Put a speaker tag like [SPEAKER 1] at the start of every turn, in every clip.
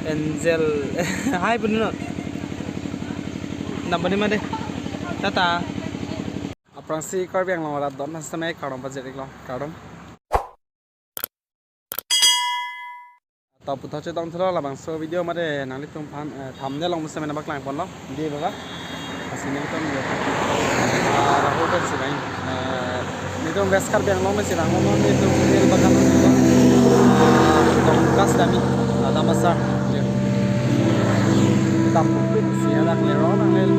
[SPEAKER 1] Angel hai bener number ni mana tata aprang si kor biang long rat don samai kadom budget long kadom tao putar chơi tông thưa là bằng số video mà để nắng đi tung phan thầm nhớ lòng xem nó bắt lại còn lắm đi rồi bác xin nhớ tông nhiều là hỗ trợ sự này đi tung vest card biang long mà chỉ là ngon ngon đi tung đi bắt làm gì đó tung gas dami ada besar tạm cũng xí là cái đó là lên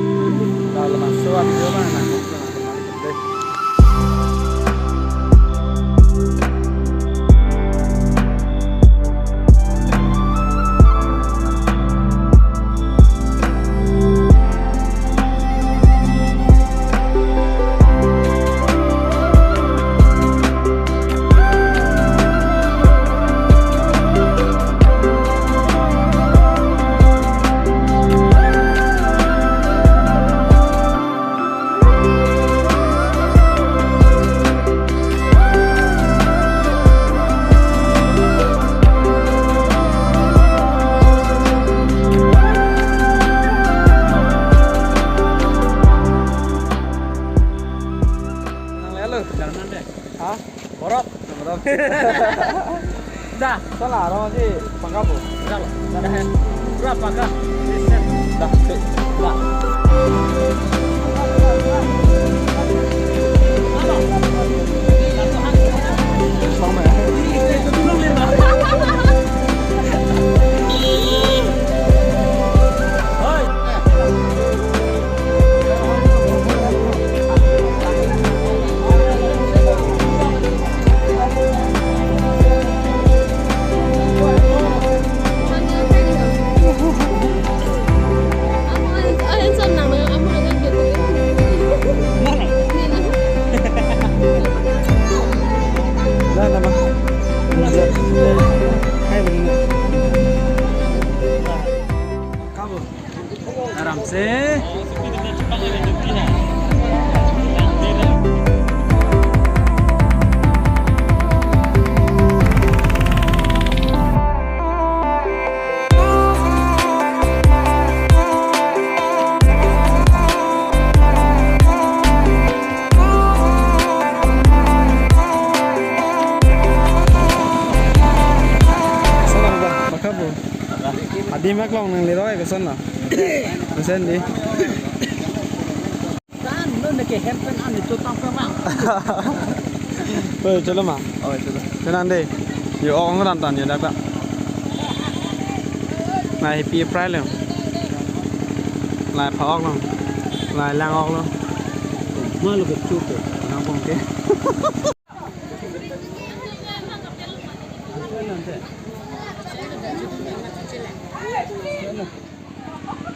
[SPEAKER 1] là bằng số video mà nắng đây hả? Borok. Dah, salah orang je pangkap bu. Dah, dah. Berapa kah? Dah, dah. Sama ya. आराम से Adi mak long nang liroi ke sana. Pesen di.
[SPEAKER 2] Kan lu nak ke handphone anu tu tang pemang.
[SPEAKER 1] Oi, chalo ma. Oi, chalo. Kenan deh. Yo ong ran tan yo dak dak. Lai pi prai le. Lai phok long. Lai lang ong long.
[SPEAKER 2] Mau lu ke cup.
[SPEAKER 1] Nang bong ke.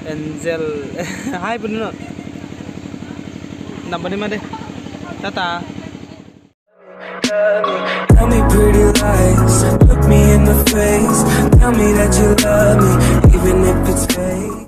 [SPEAKER 1] Angel hai bener number ni mana tata tell me pretty lies, look me in the face, tell me that you love me even if it's fake.